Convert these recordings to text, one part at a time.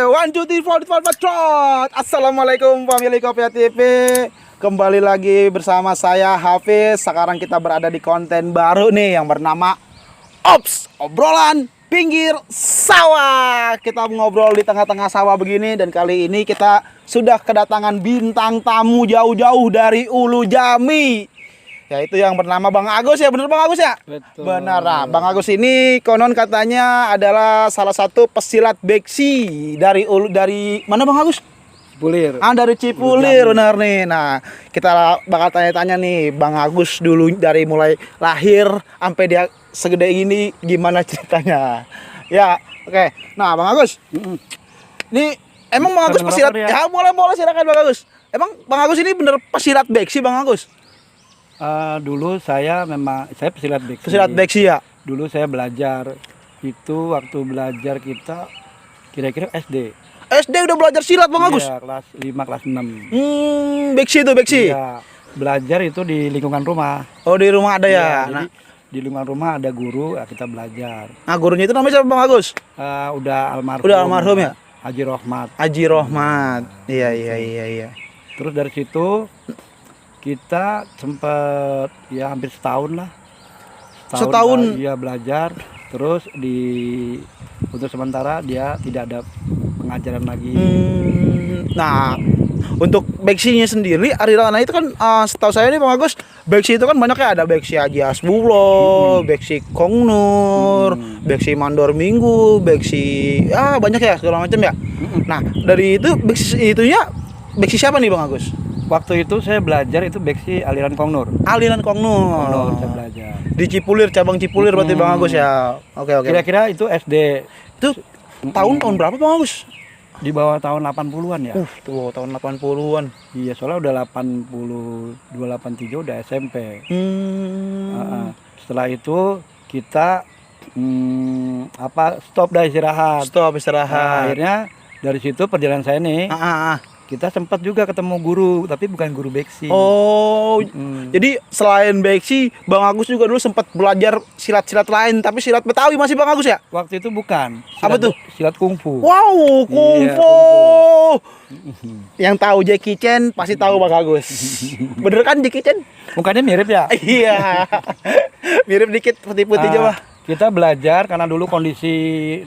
One, two, three, four, five, trot. Assalamualaikum family Kopia TV. Kembali lagi bersama saya Hafiz. Sekarang kita berada di konten baru nih yang bernama Ops, obrolan pinggir sawah. Kita ngobrol di tengah-tengah sawah begini. Dan kali ini kita sudah kedatangan bintang tamu jauh-jauh dari Ulu Jami, yaitu yang bernama Bang Agus ya. Bener Bang Agus ya? Betul. Benar. Nah, Bang Agus ini konon katanya adalah salah satu pesilat beksi dari mana Bang Agus? Cipulir. Dari Cipulir, benar nih. Nah, kita bakal tanya-tanya nih Bang Agus dulu dari mulai lahir sampai dia segede ini gimana ceritanya. Ya, oke. Nah, Bang Agus. Ini emang Bang Agus pesilat? Ya, boleh silakan Bang Agus. Emang Bang Agus ini bener pesilat beksi Bang Agus? Dulu saya pesilat beksi. Pesilat beksi ya? Dulu saya belajar itu waktu belajar kita kira-kira SD. SD udah belajar silat Bang Agus? Iya, kelas 5, kelas 6. Beksi itu beksi? Iya, belajar itu di lingkungan rumah. Oh, di rumah ada ya? Iya, Nah, jadi di lingkungan rumah ada guru, ya kita belajar. nah gurunya itu namanya siapa Bang Agus? Udah almarhum. Udah almarhum ya? Haji Rohmat. Haji Rohmat. Iya. Terus dari situ kita sempat ya hampir setahun lah. Setahun? Dia belajar. Terus untuk sementara dia tidak ada pengajaran lagi. Nah, untuk beksinya sendiri Arilana itu kan setahu saya nih Bang Agus, beksi itu kan banyaknya ada beksi Haji Hasbullah, beksi Kongnur, beksi Mandor Minggu, beksi banyak ya segala macam ya. Nah, dari itu beksi siapa nih Bang Agus? Waktu itu saya belajar itu beksi aliran Kongnur. Aliran Kongnur. Kongnur saya belajar. Di Cipulir, cabang Cipulir berarti Bang Agus ya. Oke. Kira-kira itu SD. Itu tahun berapa Bang Agus? Di bawah tahun 80-an ya. Tuh tahun 80-an. Iya, soalnya udah 82, 83 udah SMP. Setelah itu kita stop istirahat. Nah, akhirnya dari situ perjalanan saya nih. Kita sempat juga ketemu guru, tapi bukan guru beksi. Oh, jadi selain beksi, Bang Agus juga dulu sempat belajar silat-silat lain, tapi silat Betawi masih Bang Agus ya? Waktu itu bukan. Apa tuh? Silat kungfu. Wow, kungfu. Iya, Yang tahu Jackie Chan pasti tahu Bang Agus. Bener kan Jackie Chan? Mukanya mirip ya? Iya. Mirip dikit putih-putih aja, Pak. Kita belajar karena dulu kondisi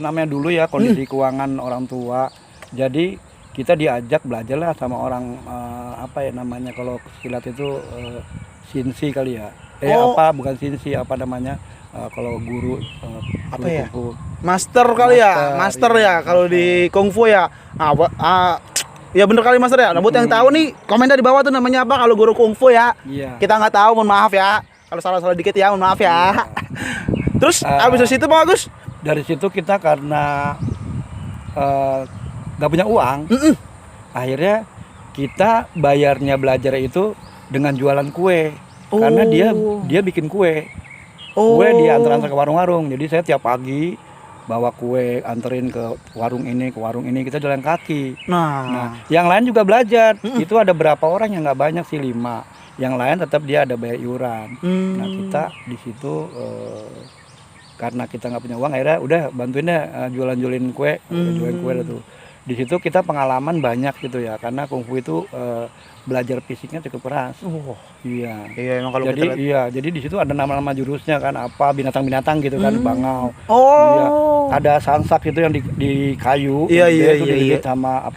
keuangan orang tua. Jadi kita diajak belajarlah sama orang kalau silat itu sinsi kali ya. Bukan sinsi, kalau guru apa ya? Master kali ya. Master ya kalau di kungfu ya. Ya bener kali master ya. Nah, buat yang tahu nih komentar di bawah tuh namanya apa kalau guru kungfu ya. Iya. Kita nggak tahu, mohon maaf ya. Kalau salah-salah dikit ya, mohon maaf ya. Terus habis dari situ Bang Agus? Dari situ kita karena gak punya uang, akhirnya kita bayarnya belajar itu dengan jualan kue. Karena dia bikin kue. Kue dia antar ke warung-warung. Jadi saya tiap pagi bawa kue, anterin ke warung ini, kita jalan kaki. Nah, yang lain juga belajar. Itu ada berapa orang yang nggak banyak sih, 5. Yang lain tetap dia ada bayar iuran. Nah, kita di situ karena kita nggak punya uang, akhirnya udah bantuin deh jualan kue, jualin kue tuh. Di situ kita pengalaman banyak gitu ya, karena kungfu itu belajar fisiknya cukup keras. Iya. Iya, emang kalau jadi jadi di situ ada nama-nama jurusnya kan, binatang-binatang gitu kan, bangau. Iya. Ada sansak itu yang di kayu. Iya. Sama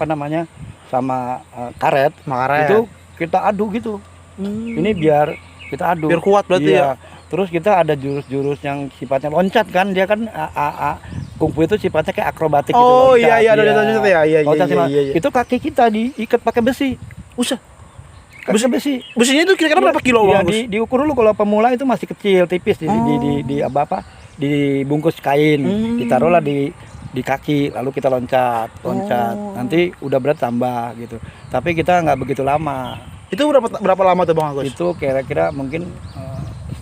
sama karet. Itu kita adu gitu. Ini biar kita adu. Biar kuat berarti ya. Terus kita ada jurus-jurus yang sifatnya loncat kan, dia kan kungfu itu sifatnya kayak akrobatik gitu. Loncat ya. Itu kaki kita diikat pakai besi. Besinya itu kira-kira berapa kilo Bang Agus? Diukur dulu, kalau pemula itu masih kecil, tipis dibungkus kain, ditaruhlah di kaki, lalu kita loncat. Nanti udah berat tambah gitu. Tapi kita nggak begitu lama. Itu berapa lama tuh Bang Agus? Itu kira-kira mungkin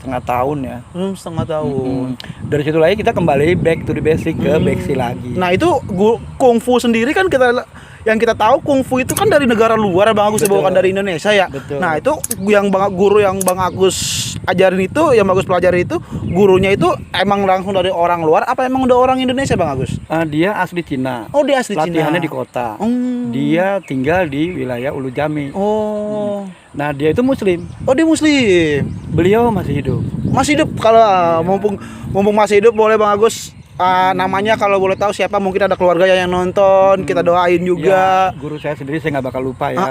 setengah tahun ya. Setengah tahun. Dari situ lagi kita kembali back to the basic, ke beksi lagi. Nah, itu kungfu sendiri kan kita yang kita tahu kungfu itu kan dari negara luar ya Bang Agus, Betul. bukan dari Indonesia ya. Betul. Nah itu guru yang Bang Agus ajarin itu, yang Bang Agus pelajari itu, gurunya itu emang langsung dari orang luar apa emang udah orang Indonesia Bang Agus? Dia asli Cina. Oh dia asli Cina. Latihannya di kota. Dia tinggal di wilayah Ulu Jami. Oh. Nah dia itu Muslim. Oh dia Muslim. Beliau masih hidup. Masih hidup. Kalau mumpung masih hidup, boleh Bang Agus namanya kalau boleh tahu siapa, mungkin ada keluarga yang nonton, kita doain juga. Ya, guru saya sendiri saya nggak bakal lupa ya.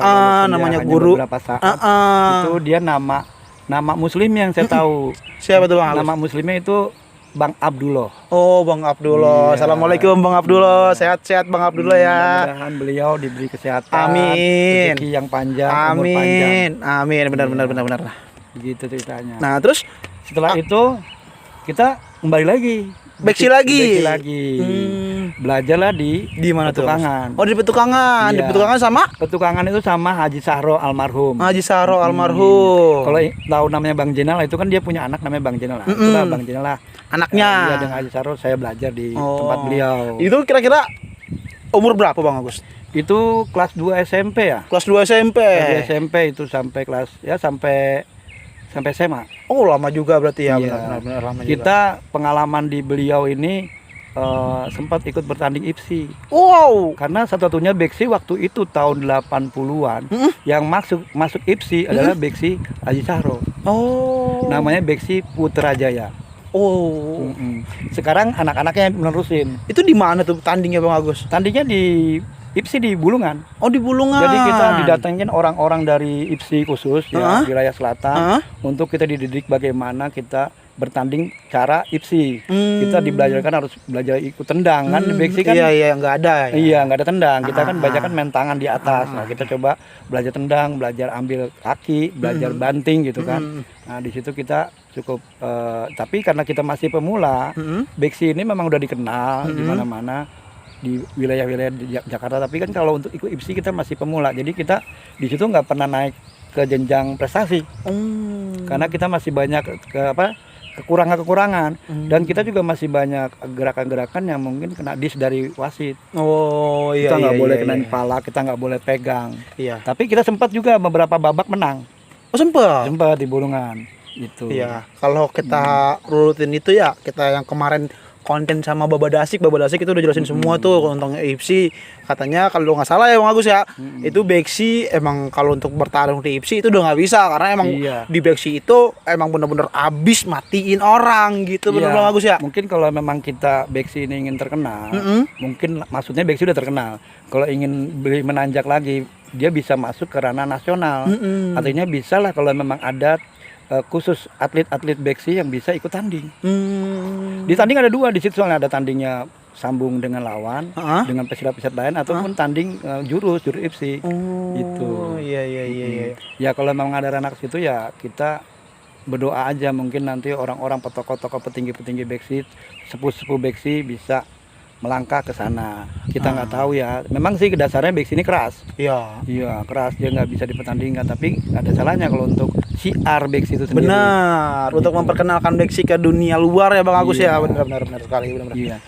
Namanya hanya guru. Beberapa saat. Itu dia nama Muslim yang saya tahu. Siapa tuh Bang Agus? Nama Muslimnya itu Bang Abdullah. Oh Bang Abdullah. Iya. Assalamualaikum Bang Abdullah. Sehat-sehat Bang Abdullah ya. Mudah-mudahan beliau diberi kesehatan. Amin. Rezeki yang panjang. Umur panjang. Amin. Benar. Begitu ceritanya. Nah terus Setelah itu kita kembali lagi. Beksi lagi. Belajarlah di mana tuh? petukangan. Oh di petukangan. Di Iya. petukangan sama Petukangan itu sama Haji Sahro almarhum. Haji Sahro almarhum. Kalau tahu namanya Bang Jenal itu kan dia punya anak namanya Bang Jenal. Itulah Bang Jenal lah. Anaknya. Iya, dengan Haji Sahro saya belajar di tempat beliau. Itu kira-kira umur berapa Bang Agus? Itu kelas 2 SMP ya. Kelas 2 SMP. Kelas 2 SMP itu sampai kelas sampai SMA. Oh lama juga berarti ya. Iya. Benar lama juga. Kita pengalaman di beliau ini sempat ikut bertanding IPSI. Wow. Karena satu-satunya beksi waktu itu tahun 80-an yang masuk IPSI adalah beksi Haji Sahro. Oh. Namanya beksi Putrajaya. Oh. Sekarang anak-anaknya menerusin. Itu di mana tuh tandingnya Bang Agus? Tandingnya di IPSI di Bulungan. Oh di Bulungan. Jadi kita didatangin orang-orang dari IPSI khusus ya wilayah selatan untuk kita dididik bagaimana kita bertanding cara IPSI. Kita dibelajarkan harus belajar ikut tendang kan di beksi kan. Iya nggak ada. Ya? Iya nggak ada tendang. Kita kan banyak kan main tangan di atas. Nah kita coba belajar tendang, belajar ambil kaki, belajar banting gitu kan. Nah di situ kita cukup. Tapi karena kita masih pemula, beksi ini memang udah dikenal di mana-mana di wilayah-wilayah di Jakarta. Tapi kan kalau untuk ikut IPSI kita masih pemula. Jadi kita di situ nggak pernah naik ke jenjang prestasi. Karena kita masih banyak kekurangan dan kita juga masih banyak gerakan-gerakan yang mungkin kena dis dari wasit. Oh iya. Kita nggak boleh kena iya. kepala, kita nggak boleh pegang. Iya. Tapi kita sempat juga beberapa babak menang. Oh sempat Di Bulungan. Gitu. Iya. Kalau kita rurutin itu ya, kita yang kemarin konten sama Babadasik itu udah jelasin semua tuh tentang IPSI. Katanya kalau nggak salah ya Bang Agus ya, itu beksi emang kalau untuk bertarung di IPSI itu udah nggak bisa karena emang di beksi itu emang bener-bener abis matiin orang gitu. Bener Bang Agus ya. Mungkin kalau memang kita beksi ini ingin terkenal, mungkin maksudnya beksi udah terkenal. Kalau ingin menanjak lagi, dia bisa masuk ke ranah nasional. Artinya bisa lah kalau memang ada khusus atlet-atlet beksi yang bisa ikut tanding. Di tanding ada dua di situ, soalnya ada tandingnya sambung dengan lawan, dengan pesilat-pesilat lain ataupun tanding jurus IPSI. Gitu. Iya. Ya kalau memang ada ranah ke situ ya kita berdoa aja, mungkin nanti orang-orang tokoh-tokoh petinggi-petinggi beksi, sepuh-sepuh beksi bisa melangkah ke sana. Kita nggak tahu ya. Memang sih dasarnya beksi ini keras. Iya, keras, dia nggak bisa dipertandingkan. Tapi ada salahnya kalau untuk siar beksi itu sendiri. Benar. Untuk memperkenalkan beksi ke dunia luar ya Bang Agus ya. Benar sekali. Iya.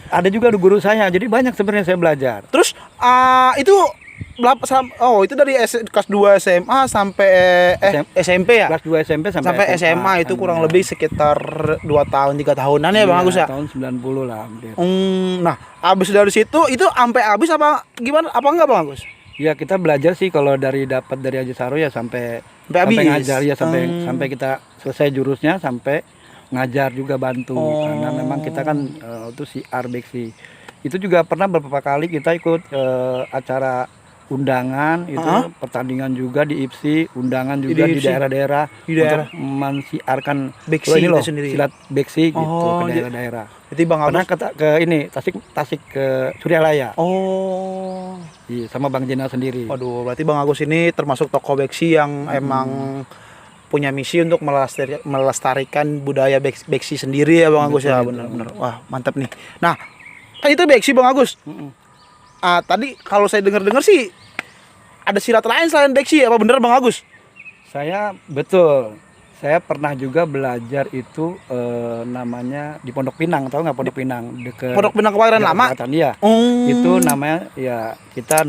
Ada juga guru saya. Jadi banyak sebenarnya saya belajar. Terus itu itu dari kelas 2 SMA sampai SMP ya? Kelas 2 SMP sampai SMA itu kurang lebih sekitar 2 tahun 3 tahunan ya Bang Agus ya? Tahun 90 lah hampir. Nah, habis dari situ itu sampai habis apa gimana? Apa enggak Bang Agus? Ya kita belajar sih kalau dapat dari Haji Sahro ya sampai habis. Ngajar ya sampai kita selesai jurusnya, sampai ngajar juga bantu. Karena memang kita kan itu siar beksi. Itu juga pernah beberapa kali kita ikut acara undangan itu, pertandingan juga di IPSI, undangan juga di daerah-daerah untuk mensiarkan beksi ini loh, sendiri. silat beksi gitu ke daerah-daerah. Jadi Bang Agus pernah ke ini Tasik ke Suryalaya. Iya, sama Bang Jenal sendiri. Waduh, berarti Bang Agus ini termasuk tokoh beksi yang emang punya misi untuk melestarikan budaya beksi sendiri ya Bang Agus ya. Benar. Wah, mantap nih. Nah, kan itu beksi Bang Agus. Tadi kalau saya dengar sih ada silat lain selain beksi, apa bener Bang Agus? Saya betul. Saya pernah juga belajar itu namanya di Pondok Pinang, tahu nggak Pondok Pinang? Dekat Pondok Pinang Kebayoran Lama. Iya. Itu namanya ya kita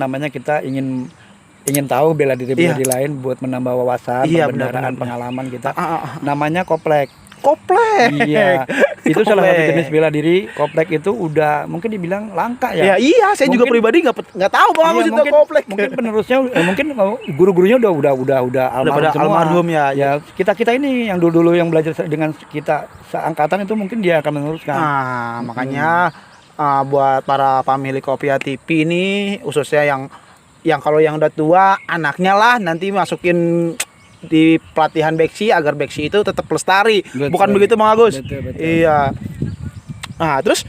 ingin tahu bela diri lain buat menambah wawasan, pembenaran, pengalaman kita. Namanya koplek. Koplek. Iya. Itu salah satu jenis bela diri. Koplek itu udah mungkin dibilang langka ya. Ya iya, saya juga pribadi nggak tahu Bang Agus itu koplek. Mungkin penerusnya mungkin guru-gurunya udah almarhum semua. Almarhum ya. Ya kita ini yang dulu yang belajar dengan kita seangkatan itu mungkin dia akan meneruskan. Nah, makanya buat para pemilik Kopia TV ini khususnya yang kalau yang udah tua anaknya lah nanti masukin di pelatihan beksi agar beksi itu tetap lestari. Betul. Bukan begitu Bang Agus? Betul. Iya. Nah, terus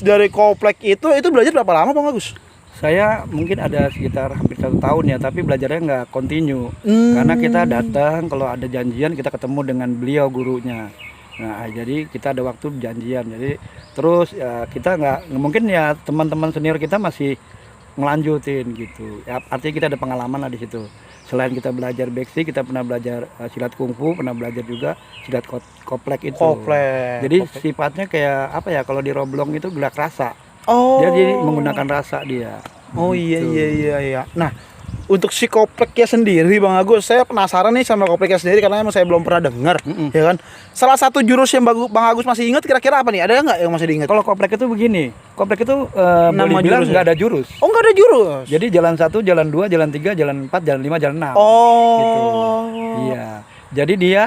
dari koplek itu belajar berapa lama Bang Agus? Saya mungkin ada sekitar hampir 1 tahun ya, tapi belajarnya nggak continue. Karena kita datang kalau ada janjian kita ketemu dengan beliau gurunya. Nah, jadi kita ada waktu janjian. Jadi terus ya kita nggak mungkin ya teman-teman senior kita masih ngelanjutin gitu. Ya, artinya kita ada pengalaman lah di situ. Selain kita belajar beksi, kita pernah belajar silat kungfu, pernah belajar juga silat koplek itu. Jadi sifatnya kayak apa ya? Kalau di Roblong itu gerak rasa. Oh. Jadi menggunakan rasa dia. Oh gitu. iya. Nah, untuk si kopleknya sendiri Bang Agus, saya penasaran nih sama kopleknya sendiri karena emang saya belum pernah dengar, ya kan? Salah satu jurus yang Bang Agus masih ingat kira-kira apa nih? Ada nggak yang masih diingat? Kalau koplek itu begini, koplek itu Nama boleh bilang jurus nggak ada jurus. Oh, nggak ada jurus. Jadi jalan 1, jalan 2, jalan 3, jalan 4, jalan 5, jalan 6. Oh. Gitu. Iya. Jadi dia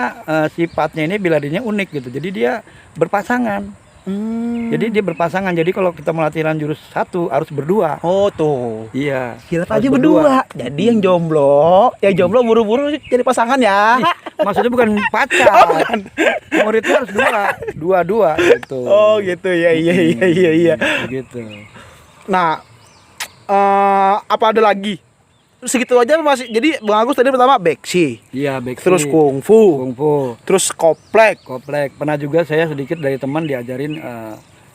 sifatnya ini bela dirinya unik gitu. Jadi dia berpasangan. Jadi dia berpasangan. Jadi kalau kita melatihan jurus 1 harus berdua. Oh tuh. Iya. Silat aja berdua. Jadi yang jomblo buru-buru jadi pasangan ya. Maksudnya bukan pacar. Muridnya harus dua gitu. Oh gitu ya. Iya. Gitu. Nah, apa ada lagi? Segitu aja masih. Jadi Bang Agus tadi pertama beksi. Iya, beksi. Terus kungfu. Terus koplek. Pernah juga saya sedikit dari teman diajarin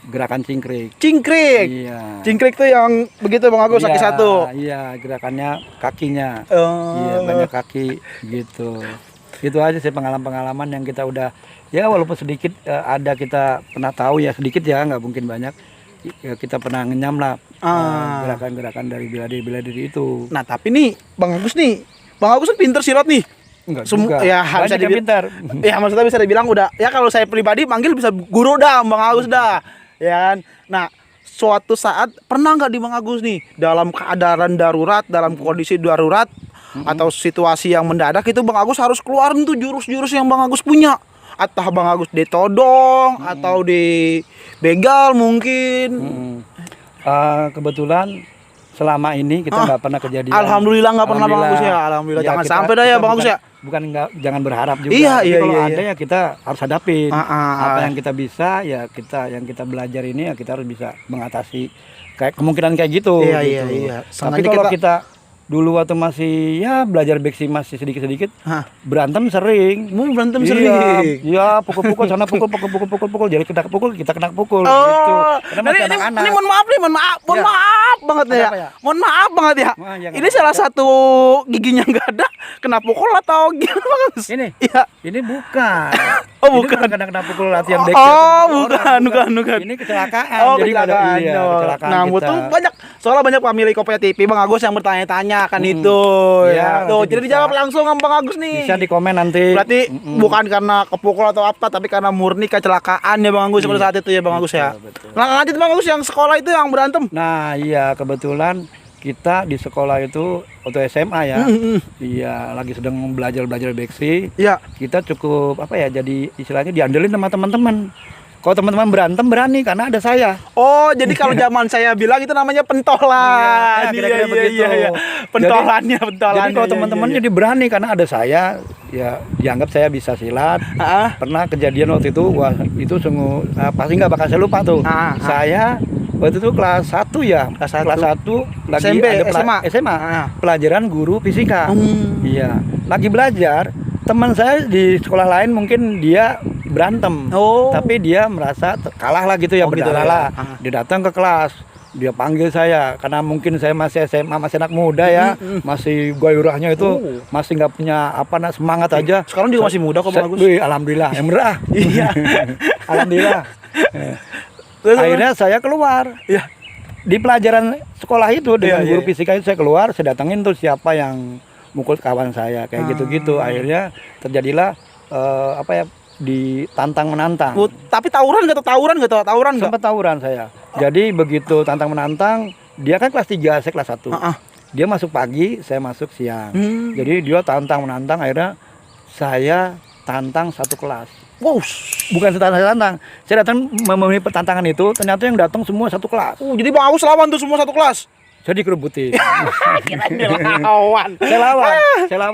gerakan cingkrik. Iya. Cingkrik tuh yang begitu Bang Agus kaki satu. Iya, gerakannya kakinya. Iya, banyak kaki gitu. Itu aja sih pengalaman yang kita udah ya walaupun sedikit ada kita pernah tahu ya sedikit ya, nggak mungkin banyak. Ya, kita pernah ngenyam lah gerakan-gerakan dari bela diri itu. Nah, tapi nih Bang Agus kan pinter silat nih. Enggak juga. Ya harus pintar. Ya maksudnya bisa dibilang udah. Ya kalau saya pribadi manggil bisa guru dah Bang Agus dah. Ya kan. Nah, suatu saat pernah nggak di Bang Agus nih dalam keadaan darurat, dalam kondisi darurat atau situasi yang mendadak itu Bang Agus harus keluarin tuh jurus-jurus yang Bang Agus punya. Atau Bang Agus ditodong atau di begal mungkin. Kebetulan selama ini kita nggak pernah kejadian. Alhamdulillah nggak pernah Bang Agus ya. Alhamdulillah ya, jangan sampai dah ya Bang Agus ya. Jangan berharap juga. Iya. Kalau ada ya kita harus hadapin. Apa yang kita bisa ya yang kita belajar ini ya kita harus bisa mengatasi kayak kemungkinan kayak gitu. Iya. Tapi kalau kita dulu waktu masih ya belajar beksi masih sedikit-sedikit berantem sering. Iya, pukul-pukul sana pukul jadi kita pukul kita kena pukul gitu. Ini mohon maaf banget ya. Mohon maaf banget ya. Ini salah satu giginya enggak ada kena pukul atau gimana Mas? Ini bukan. Oh, bukan. Kena pukul latihan beksi. Oh, bukan. Ini kecelakaan. Jadi kecelakaan. Nah, betul soalnya banyak pemilik Kopia TV Bang Agus yang bertanya-tanya kan itu ya. Tuh, jadi dijawab langsung sama Bang Agus nih. Bisa di komen nanti. Berarti bukan karena kepukul atau apa, tapi karena murni kecelakaan ya Bang Agus pada saat itu ya Bang Agus ya. Nah, lanjut Bang Agus yang sekolah itu yang berantem. Nah, iya kebetulan kita di sekolah itu waktu SMA ya. Iya, lagi sedang belajar beksi. Iya. Kita cukup apa ya, jadi istilahnya diandelin sama teman-teman. Kalau teman-teman berantem berani karena ada saya. Oh, jadi kalau zaman saya bilang itu namanya pentolan. Iya. Pentolannya. Jadi kalau teman-teman jadi berani karena ada saya, ya dianggap saya bisa silat. Pernah kejadian waktu itu, wah itu sungguh pasti nggak bakal saya lupa tuh. Saya waktu itu kelas 1 ya. Kelas 1 lagi SMP, ada SMA. Pelajaran guru fisika. Iya, lagi belajar. Teman saya di sekolah lain mungkin dia berantem, tapi dia merasa kalah lah gitu ya, berdarah lah. Dia datang ke kelas, dia panggil saya karena mungkin saya masih SMA, masih anak muda ya, masih gairahnya itu masih nggak punya semangat aja. Sekarang juga masih muda kok Bang Agus. Alhamdulillah, yang bener ah. Iya. Alhamdulillah. Akhirnya saya keluar. Iya. Di pelajaran sekolah itu dengan Iya, guru iya. fisika itu saya keluar, saya datengin tuh siapa yang mukul kawan saya kayak gitu-gitu. Akhirnya terjadilah ditantang menantang. Tapi tawuran nggak? Sempat tawuran saya. Jadi begitu tantang menantang, dia kan kelas 3, saya kelas 1. Dia masuk pagi, saya masuk siang. Jadi dia tantang menantang, akhirnya saya tantang satu kelas. Wow. Bukan saya tantang. Saya datang memenuhi pertantangan itu, ternyata yang datang semua satu kelas. Jadi Bang Agus lawan tuh semua satu kelas. Saya dikerebutin. Kirain dilawan. Saya lawan.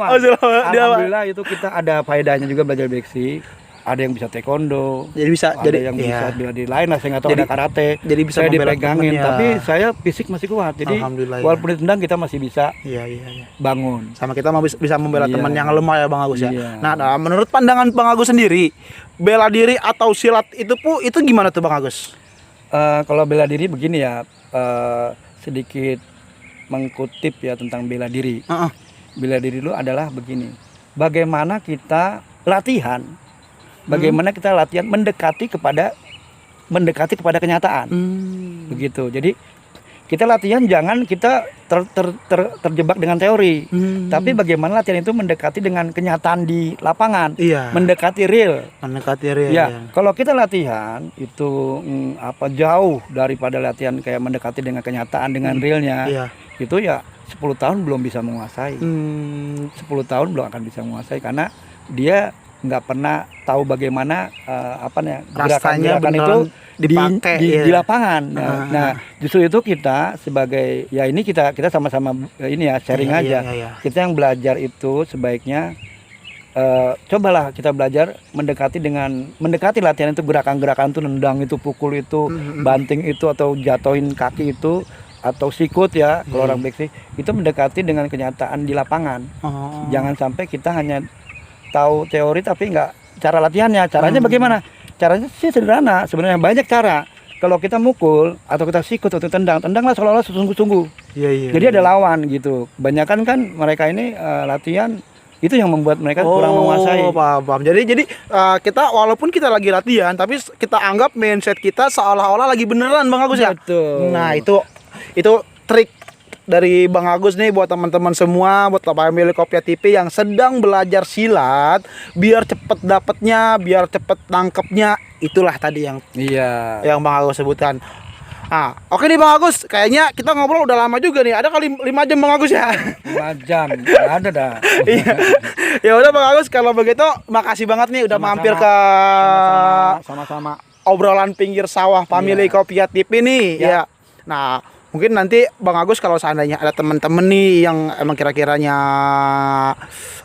Oh, dia lawan. Alhamdulillah itu kita ada faedahnya juga belajar beksi. Ada yang bisa taekwondo, Jadi bisa ada yang bisa bela diri lain lah, saya nggak tahu, Jadi- ada karate. jadi bisa saya membela dipegangin, temennya. tapi saya fisik masih kuat. Jadi Alhamdulillah, walaupun ditendang kita masih bisa Iya. bangun. Sama kita bisa membela Iya. teman yang lemah ya Bang Agus ya. Iya. Nah, menurut pandangan Bang Agus sendiri, bela diri atau silat itu gimana tuh Bang Agus? Kalau bela diri begini ya, sedikit mengkutip ya tentang bela diri. Bela diri itu adalah begini, bagaimana kita latihan, bagaimana kita latihan mendekati kepada kenyataan. Begitu. Jadi kita latihan jangan kita terjebak dengan teori, tapi bagaimana latihan itu mendekati dengan kenyataan di lapangan, Iya. mendekati real. Mendekati real. Ya, kalau kita latihan itu jauh daripada latihan kayak mendekati dengan kenyataan dengan realnya, Iya. itu ya 10 tahun belum bisa menguasai. 10 tahun belum akan bisa menguasai karena dia nggak pernah tahu bagaimana Rasanya gerakan-gerakan itu beneran dipakai, di iya. lapangan. Nah, justru itu kita sebagai ya ini kita sama-sama ini ya sharing Iya, aja. iya. Kita yang belajar itu sebaiknya cobalah kita belajar mendekati latihan itu, gerakan-gerakan itu, nendang itu, pukul itu, banting itu, atau jatuhin kaki itu, atau sikut ya kalau orang beksi itu mendekati dengan kenyataan di lapangan. Jangan sampai kita hanya tahu teori tapi nggak cara latihannya. Caranya bagaimana? Caranya sih sederhana, sebenarnya banyak cara. Kalau kita mukul atau kita sikut atau tendanglah seolah-olah sungguh-sungguh. Iya. Jadi ada lawan gitu. Kebanyakan kan mereka ini latihan itu yang membuat mereka kurang menguasai. Paham. Jadi kita walaupun kita lagi latihan tapi kita anggap mindset kita seolah-olah lagi beneran Bang Agus ya. Betul. Nah, itu trik dari Bang Agus nih buat teman-teman semua, buat pemilik Kopia TV yang sedang belajar silat, biar cepet dapetnya, biar cepet nangkepnya. Itulah tadi yang Iya. Bang Agus sebutkan. Oke nih Bang Agus, kayaknya kita ngobrol udah lama juga nih. Ada kali 5 jam Bang Agus ya. 5 jam. Nggak ada dah. Iya. Ya udah Bang Agus, kalau begitu makasih banget nih udah Sama-sama. mampir ke Sama-sama. obrolan pinggir sawah family Kopia TV nih. Ya. Nah, mungkin nanti Bang Agus kalau seandainya ada teman-teman nih yang emang kira-kiranya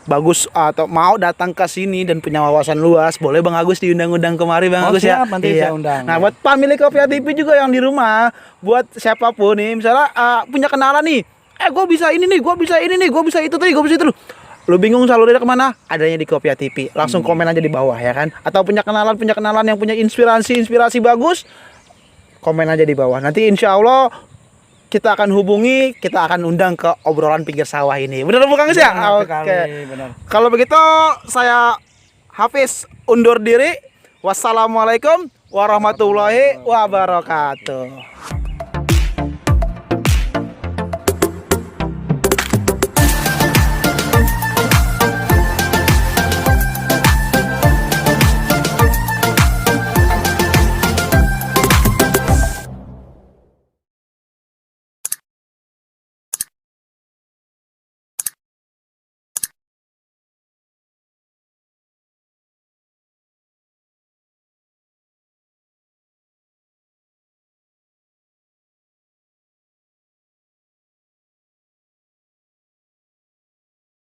bagus atau mau datang ke sini dan punya wawasan luas, boleh Bang Agus diundang-undang kemari Bang Agus ya. Siap, nanti saya undang. Nah, buat family Kopia TV juga yang di rumah, buat siapapun nih, misalnya punya kenalan nih, gue bisa ini nih, gue bisa ini nih, gue bisa itu tadi, gue bisa itu. Lu bingung salurnya kemana? Adanya di Kopia TV. Langsung komen aja di bawah ya kan. Atau punya kenalan yang punya inspirasi bagus, komen aja di bawah. Nanti insya Allah kita akan hubungi, kita akan undang ke obrolan pinggir sawah ini. Bener bukan sih ya? Benar Oke. sekali, benar. Kalau begitu saya Hafiz undur diri. Wassalamualaikum warahmatullahi wabarakatuh.